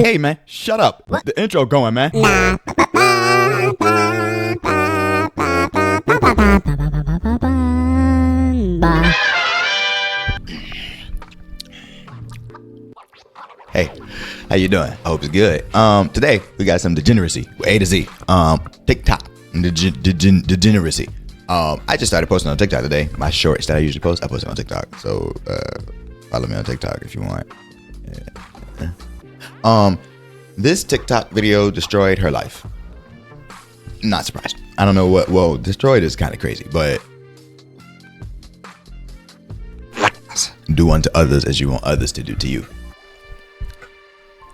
Hey, man, shut up. What? The intro going, man. Hey, how you doing? I hope it's good. Today we got some degeneracy with A to Z. TikTok, degeneracy. I just started posting on TikTok today. My shorts that I usually post, I post it on TikTok. So follow me on TikTok if you want. Yeah. This TikTok video destroyed her life. Not surprised. I don't know what. Well, destroyed is kind of crazy, but do unto others as you want others to do to you.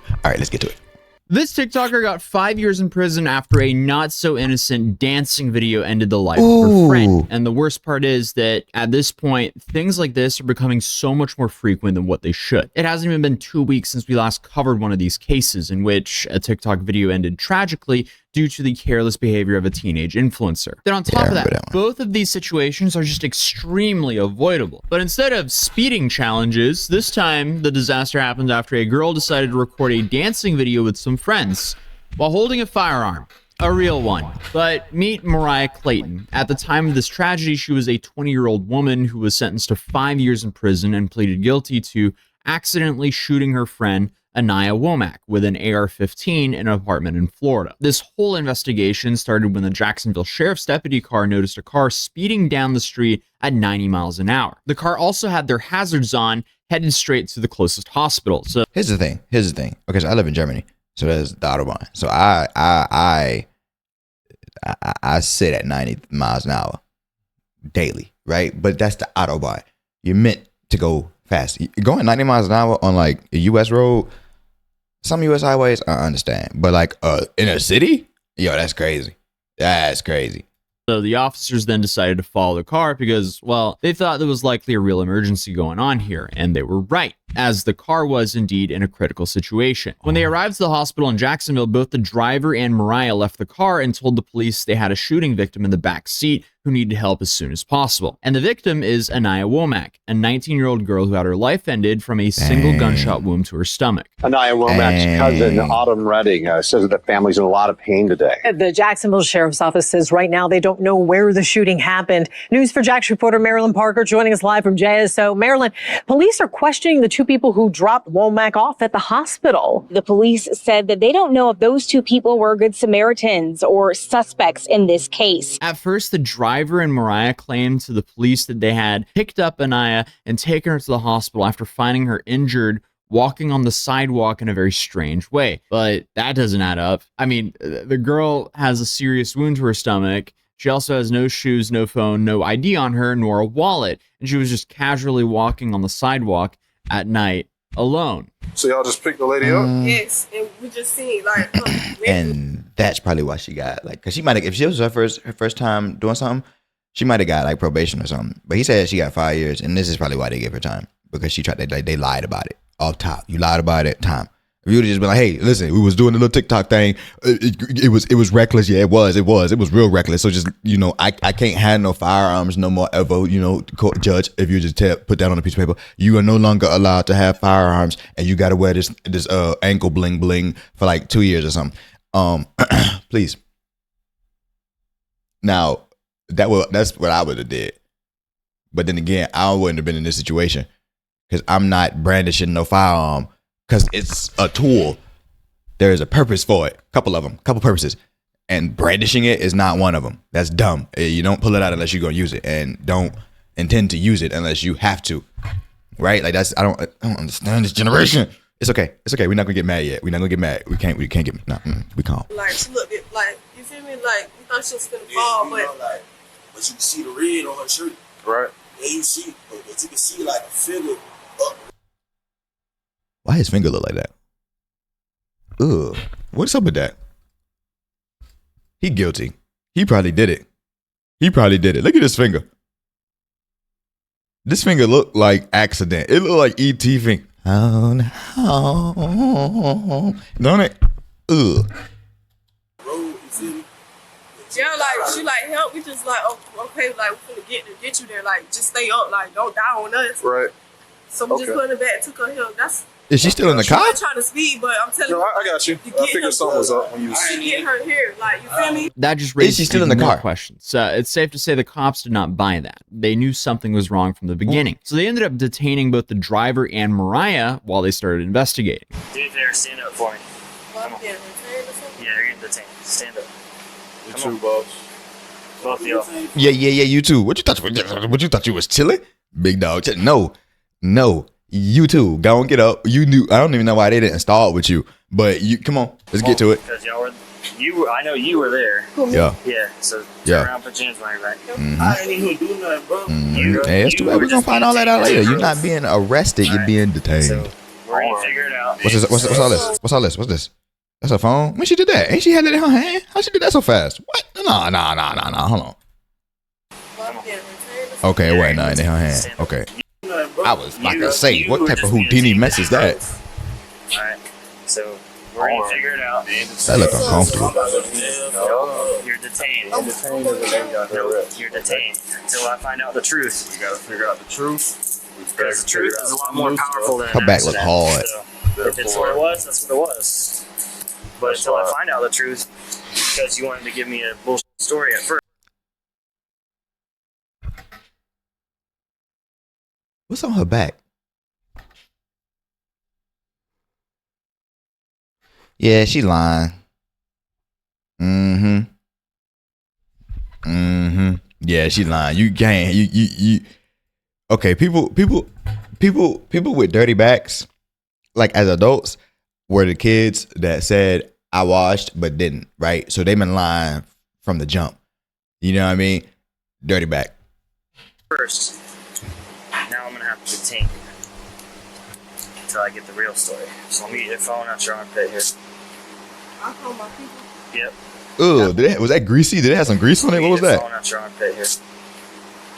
All right, let's get to it. This TikToker got 5 years in prison after a not-so-innocent dancing video ended the life of her friend. And the worst part is that at this point, things like this are becoming so much more frequent than what they should. It hasn't even been 2 weeks since we last covered one of these cases in which a TikTok video ended tragically due to the careless behavior of a teenage influencer. Then on top of that, both of these situations are just extremely avoidable. But instead of speeding challenges, this time the disaster happened after a girl decided to record a dancing video with some friends while holding a firearm. A real one. But meet Mariah Clayton. At the time of this tragedy, she was a 20-year-old woman who was sentenced to 5 years in prison and pleaded guilty to accidentally shooting her friend Anaya Womack with an AR-15 in an apartment in Florida. This whole investigation started when the Jacksonville Sheriff's deputy car noticed a car speeding down the street at 90 miles an hour. The car also had their hazards on, headed straight to the closest hospital. So here's the thing. Okay, so I live in Germany, so there's the Autobahn. So I sit at 90 miles an hour daily, right? But that's the Autobahn. You're meant to go fast. Going 90 miles an hour on like a U.S. road, some U.S. highways, I understand. But like in a city, yo, that's crazy. That's crazy. So the officers then decided to follow the car because, well, they thought there was likely a real emergency going on here, and they were right, as the car was indeed in a critical situation. When they arrived to the hospital in Jacksonville, both the driver and Mariah left the car and told the police they had a shooting victim in the back seat who needed help as soon as possible. And the victim is Anaya Womack, a 19-year-old girl who had her life ended from a single gunshot wound to her stomach. Anaya Womack's cousin, Autumn Redding, says that the family's in a lot of pain today. The Jacksonville Sheriff's Office says right now they don't know where the shooting happened. News for Jax reporter Marilyn Parker joining us live from JSO. Marilyn, police are questioning the two people who dropped Womack off at the hospital. The police said that they don't know if those two people were good Samaritans or suspects in this case. At first, the driver and Mariah claimed to the police that they had picked up Anaya and taken her to the hospital after finding her injured walking on the sidewalk in a very strange way. But that doesn't add up. I mean, the girl has a serious wound to her stomach. She also has no shoes, no phone, no ID on her, nor a wallet. And she was just casually walking on the sidewalk at night alone. So y'all just picked the lady up? Yes, and we just seen like and that's probably why she got like, cause she might have, if she was her first time doing something, she might have got like probation or something. But he said she got 5 years, and this is probably why they gave her time, because she tried. They lied about it off top. You lied about it, time. If you would have just been like, hey, listen, we was doing a little TikTok thing. It was reckless. Yeah, it was real reckless. So just, you know, I can't have no firearms no more ever, you know, court judge. If you just put that on a piece of paper, you are no longer allowed to have firearms, and you got to wear this ankle bling bling for like 2 years or something. Please. Now, that's what I would have did. But then again, I wouldn't have been in this situation because I'm not brandishing no firearm. Because it's a tool. There is a purpose for it. Couple purposes. And brandishing it is not one of them. That's dumb. You don't pull it out unless you're going to use it. And don't intend to use it unless you have to. Right? Like I don't understand this generation. It's okay. We're not going to get mad yet. We're not going to get mad. We can't get mad. No, we calm. Like, she looked at, like, you feel me? Like, we thought she was going to fall, you but... know, like, but you can see the red on her shirt. Right. And you see, but you can see like a figure up. Why his finger look like that? Ugh. What's up with that? He guilty. He probably did it. Look at his finger. This finger look like accident. It look like E.T. finger. Oh no. Don't it? Ugh. Yeah, like, she like, help. We just like, oh, okay, like, we're gonna get you there. Like, just stay up. Like, don't die on us. Right. So we just put her back, took her here. That's Is she still in the She car? wasn't trying to speed, but I'm telling No, you. I got you. I figured something was up when you was. To get her here, like, you feel me? That just Is raises she still in the even more car? questions. It's safe to say the cops did not buy that. They knew something was wrong from the beginning. So they ended up detaining both the driver and Mariah while they started investigating. Do me a favor, stand up for me. Come on. Yeah, Yeah, you're getting detained. Stand up. You Come too, on. boss. Both of y'all. Yeah, you too. What you thought? What you thought you was chilling, big dog? No, you too. Go and get up. You knew. I don't even know why they didn't start with you, but you come on. Let's get to it. Because y'all were, I know you were there. Yeah. Yeah. So turn Yeah. around, put your hands behind your back. I ain't even do nothing, bro. Hey, it's too bad. We're gonna find all that out later. You're not being arrested. You're being detained. So we're gonna figure it out. What's this? What's all this? What's all this? What's this? That's her phone. When she did that? Ain't she had that in her hand? How she did that so fast? What? No. Hold on. Okay, it wasn't nothing in her hand. Okay. I was about to say, what type of Houdini mess is that? Alright. So we're gonna figure it out. That look uncomfortable. No, you're detained. Nope, you're detained until I find out the truth. We gotta figure out the truth. Because the truth is a lot more powerful than Her an back look accident. hard. So if it's what it was, that's what it was. But until I find out the truth, because you wanted to give me a bullshit story at first. What's on her back? Yeah, she lying. Yeah, she lying. You can't. You. Okay, people with dirty backs, like as adults, were the kids that said I washed but didn't. Right, so they've been lying from the jump. You know what I mean? Dirty back. First, now I'm gonna have to detain you until I get the real story. So let me get your phone out your armpit here. I call my people. Yep. Ugh, was that greasy? Did it have some grease on it? What was Get your that? phone out your armpit here.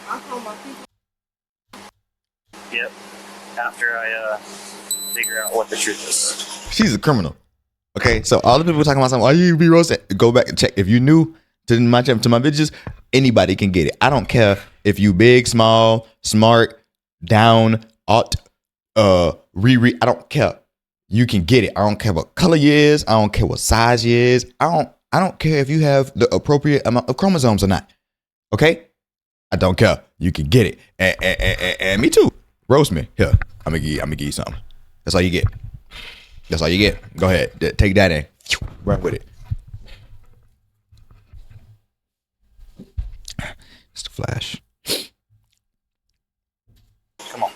I call my people. Yep. After I figure out what the truth is. She's a criminal. Okay, so all the people talking about something, why you be roasted? Go back and check. If you new to my bitches, anybody can get it. I don't care if you big, small, smart, down, ought, re. I don't care. You can get it. I don't care what color you is. I don't care what size you is. I don't care if you have the appropriate amount of chromosomes or not. Okay? I don't care. You can get it. And me too. Roast me. Here. I'm gonna give you something. That's all you get. That's all you get. Go ahead. Take that in. Run with it. It's the Flash.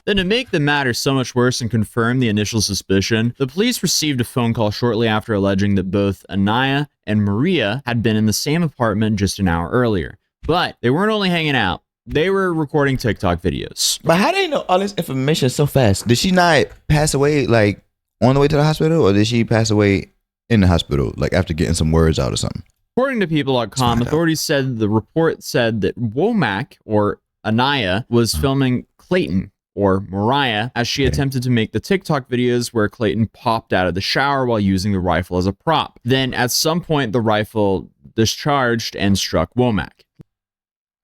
Then to make the matter so much worse and confirm the initial suspicion, the police received a phone call shortly after alleging that both Anaya and Maria had been in the same apartment just an hour earlier. But they weren't only hanging out, they were recording TikTok videos. But how do they know all this information so fast? Did she not pass away like on the way to the hospital, or did she pass away in the hospital like after getting some words out or something? According to People.com, authorities said the report said that Womack, or Anaya, was filming Clayton, or Mariah, as she attempted to make the TikTok videos where Clayton popped out of the shower while using the rifle as a prop. Then at some point, the rifle discharged and struck Womack.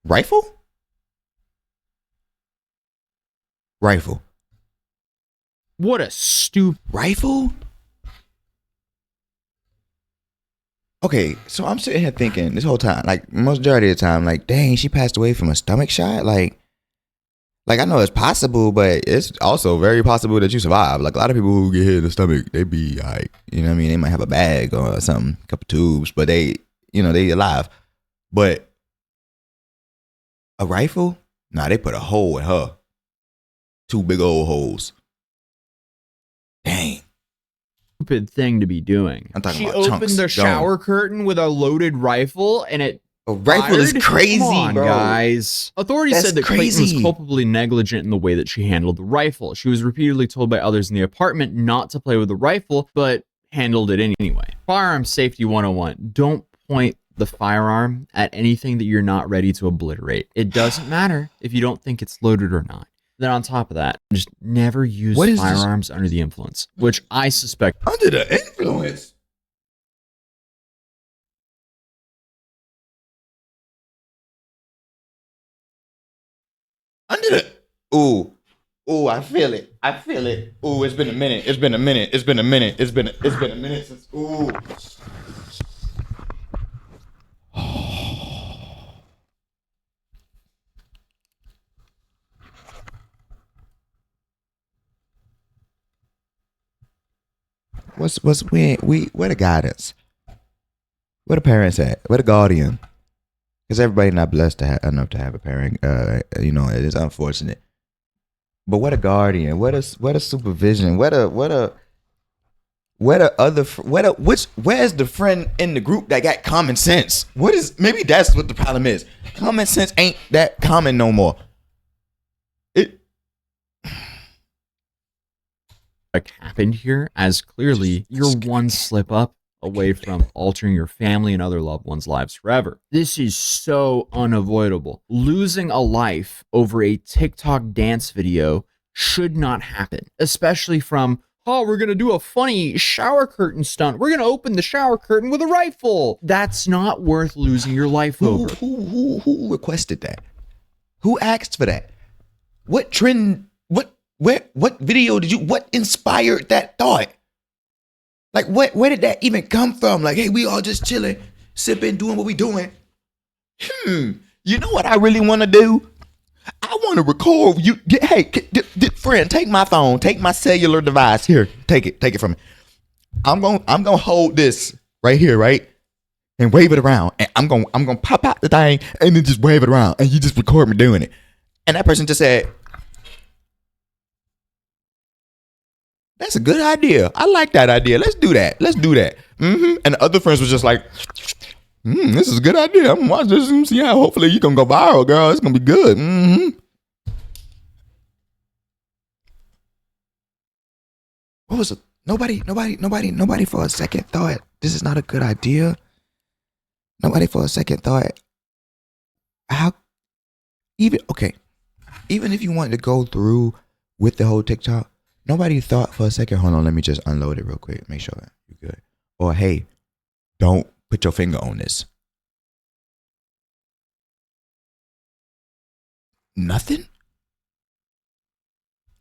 Rifle? What a stupid rifle? Okay, so I'm sitting here thinking this whole time, like majority of the time, like, dang, she passed away from a stomach shot. Like I know it's possible, but it's also very possible that you survive. Like a lot of people who get hit in the stomach, they be like, you know what I mean? They might have a bag or something, a couple tubes, but they alive. But a rifle? Nah, they put a hole in her. 2 big old holes. Dang. thing to be doing. I'm talking she about chunks opened the shower curtain with a loaded rifle and it A rifle is fired? crazy, Come on, bro. guys. Authorities That's said that Clayton crazy. was culpably negligent in the way that she handled the rifle. She was repeatedly told by others in the apartment not to play with the rifle, but handled it anyway. Firearm safety 101. Don't point the firearm at anything that you're not ready to obliterate. It doesn't matter if you don't think it's loaded or not. Then on top of that, just never use What is this? firearms under the influence, which I suspect Under the influence. Under the Ooh, I feel it. I feel it. Ooh, it's been a minute. It's been a minute. It's been a minute. It's been a minute since. Ooh. Where the guidance? Where the parents at? Where the guardian? Because everybody not blessed to have enough to have a parent. You know, it is unfortunate. But what a guardian? What a supervision? Where's the friend in the group that got common sense? Maybe that's what the problem is. Common sense ain't that common no more. Like happened here, as clearly you're one slip up away from altering your family and other loved ones' lives forever. This is so unavoidable. Losing a life over a TikTok dance video should not happen, especially from, oh, we're going to do a funny shower curtain stunt. We're going to open the shower curtain with a rifle. That's not worth losing your life over. Who requested that? Who asked for that? What trend, what video what inspired that thought? Like, where did that even come from? Like, hey, we all just chilling, sipping, doing what we doing. You know what I really want to do? I want to record you. Hey, friend, take my phone, take my cellular device here. Take it from me. I'm gonna hold this right here, right, and wave it around. And I'm gonna pop out the thing and then just wave it around, and you just record me doing it. And that person just said, "That's a good idea. I like that idea. Let's do that. And the other friends was just like, this is a good idea. I'm gonna watch this and see how hopefully you gonna go viral, girl. It's gonna be good. What was it? Nobody for a second thought, this is not a good idea. Nobody for a second thought, even if you wanted to go through with the whole TikTok, nobody thought for a second, hold on, let me just unload it real quick, make sure you're good. Or, hey, don't put your finger on this. Nothing?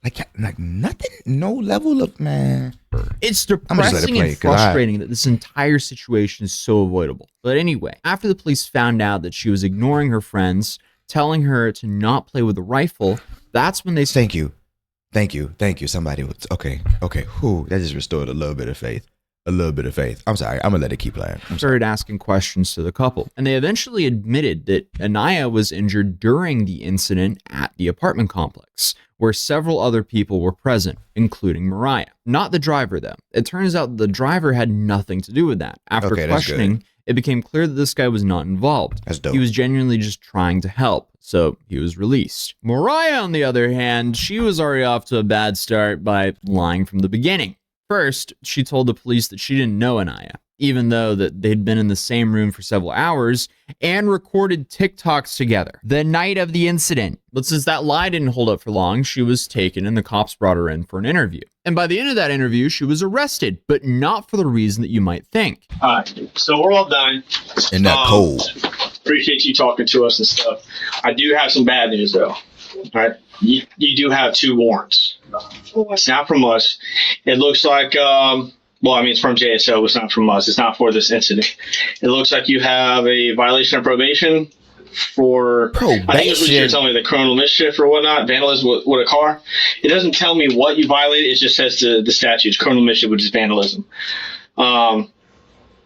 Like nothing? No level of, man. It's depressing and frustrating that this entire situation is so avoidable. But anyway, after the police found out that she was ignoring her friends, telling her to not play with a rifle, that's when they... Thank you. Somebody was... Okay. Whew, that just restored a little bit of faith. I'm sorry. I'm going to let it keep playing. Started asking questions to the couple. And they eventually admitted that Anaya was injured during the incident at the apartment complex, where several other people were present, including Mariah. Not the driver, though. It turns out the driver had nothing to do with that. After questioning, it became clear that this guy was not involved. That's dope. He was genuinely just trying to help, so he was released. Mariah, on the other hand, she was already off to a bad start by lying from the beginning. First, she told the police that she didn't know Anaya, even though that they'd been in the same room for several hours and recorded TikToks together the night of the incident. But since that lie didn't hold up for long, she was taken and the cops brought her in for an interview. And by the end of that interview, she was arrested, but not for the reason that you might think. All right, so we're all done. In that cold. Appreciate you talking to us and stuff. I do have some bad news, though. All right, you do have 2 warrants. It's not from us. It looks like, it's from JSO. It's not from us. It's not for this incident. It looks like you have a violation of probation for, I think it's what you're telling me, the criminal mischief or whatnot, vandalism with a car. It doesn't tell me what you violated. It just says the statutes, criminal mischief, which is vandalism.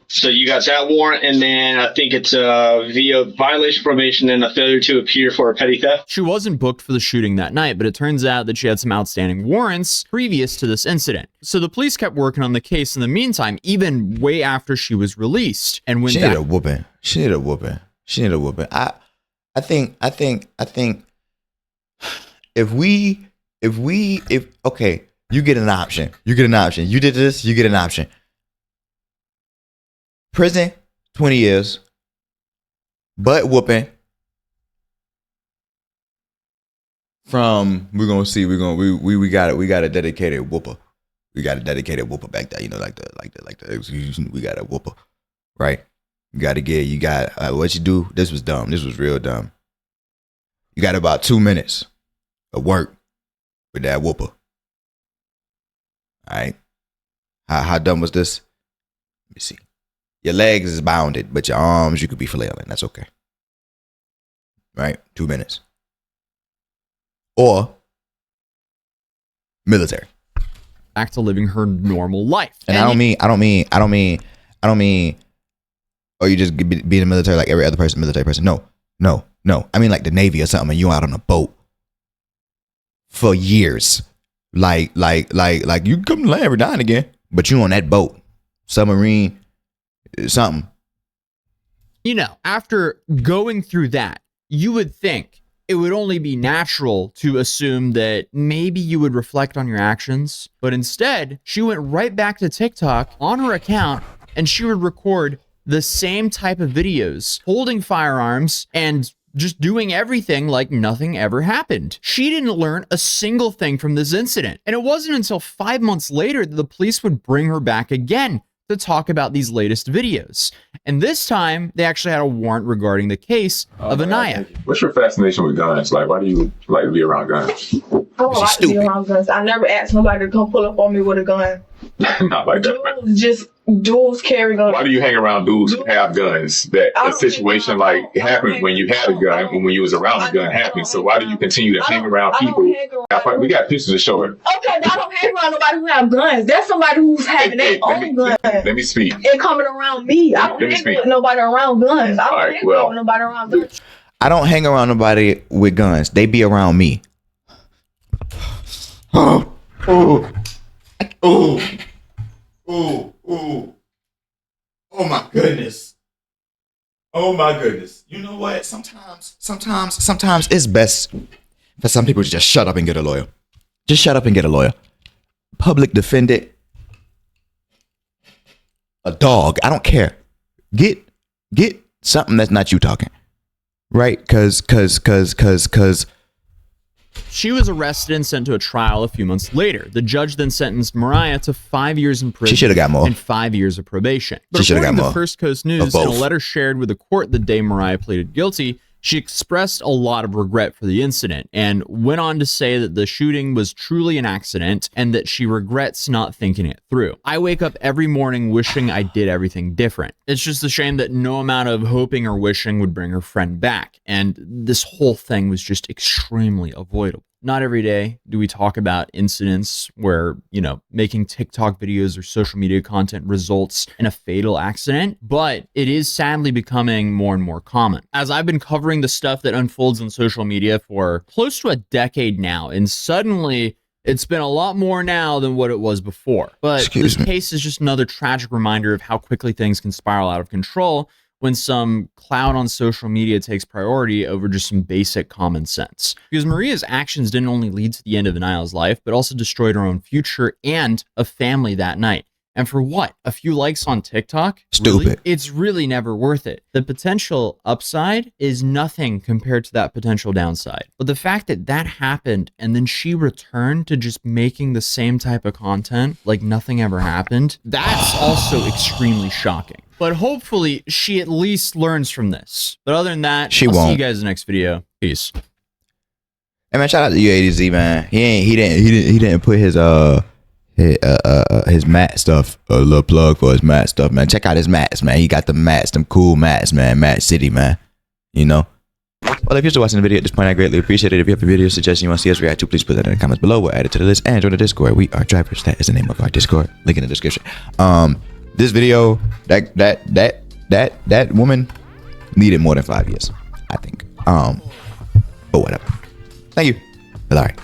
So you got that warrant, and then I think it's via violation of probation and a failure to appear for a petty theft. She wasn't booked for the shooting that night, but it turns out that she had some outstanding warrants previous to this incident. So the police kept working on the case in the meantime, even way after she was released. And when She need a whooping. I think okay, you get an option. You did this, you get an option. Prison, 20 years. Butt whooping. We got a dedicated whooper. We got a dedicated whooper back there, we got a whooper. Right? What you do, this was dumb. This was real dumb. You got about 2 minutes of work. with that whooper. All right. How dumb was this? Let me see. Your legs is bounded, but your arms you could be flailing. That's okay. Right? 2 minutes. Or military. Back to living her normal life. And I don't mean, or you just be in the military like every other person, military person. No. I mean like the Navy or something, and you out on a boat for years. Like you come to land every now and again, but you on that boat, submarine, something. You know, after going through that, you would think it would only be natural to assume that maybe you would reflect on your actions, but instead, she went right back to TikTok on her account, and she would record the same type of videos, holding firearms and just doing everything like nothing ever happened. She didn't learn a single thing from this incident. And it wasn't until 5 months later that the police would bring her back again to talk about these latest videos. And this time, they actually had a warrant regarding the case of Anaya. What's your fascination with guns? Like, why do you like to be around guns? I don't like to be around guns. I never asked nobody to come pull up on me with a gun. Not like that. Dudes carry guns. Why do you hang around dudes who have guns? That a situation like happened when you had a gun, and when you was around a gun happened. So why do you continue to hang around people? We got pictures to show it. Okay, I don't hang around nobody who have guns. That's somebody who's having their own gun. Let me speak. And coming around me. I don't hang with nobody around guns. I don't hang with nobody around guns. I don't hang around nobody with guns. They be around me. Oh my goodness. Oh my goodness. You know what? Sometimes it's best for some people to just shut up and get a lawyer. Just shut up and get a lawyer. Public defender. A dog. I don't care. Get something that's not you talking. Right? Cause she was arrested and sent to a trial a few months later. The judge then sentenced Mariah to 5 years in prison. She should have got more. And 5 years of probation. But she should have got more. The First Coast News, in a letter shared with the court the day Mariah pleaded guilty, she expressed a lot of regret for the incident and went on to say that the shooting was truly an accident and that she regrets not thinking it through. I wake up every morning wishing I did everything different. It's just a shame that no amount of hoping or wishing would bring her friend back. And this whole thing was just extremely avoidable. Not every day do we talk about incidents where, making TikTok videos or social media content results in a fatal accident, but it is sadly becoming more and more common. As I've been covering the stuff that unfolds on social media for close to a decade now, and suddenly it's been a lot more now than what it was before. But this case is just another tragic reminder of how quickly things can spiral out of control when some cloud on social media takes priority over just some basic common sense. Because Maria's actions didn't only lead to the end of Anila's life, but also destroyed her own future and a family that night. And for what? A few likes on TikTok? Stupid. Really? It's really never worth it. The potential upside is nothing compared to that potential downside. But the fact that that happened and then she returned to just making the same type of content like nothing ever happened, that's also extremely shocking. But hopefully she at least learns from this. But other than that, I'll see you guys in the next video. Peace. Hey man, shout out to you Atozy, man. He didn't put his mat stuff, a little plug for his mat stuff, man. Check out his mats, man. He got the mats, them cool mats, man. Mat City, man. Well, if you're still watching the video at this point, I greatly appreciate it. If you have a video suggestion you want to see us react to, please put that in the comments below. We'll add it to the list and join the Discord. We are drivers. That is the name of our Discord. Link in the description. This video, that woman needed more than 5 years, I think. But whatever. Thank you. All right.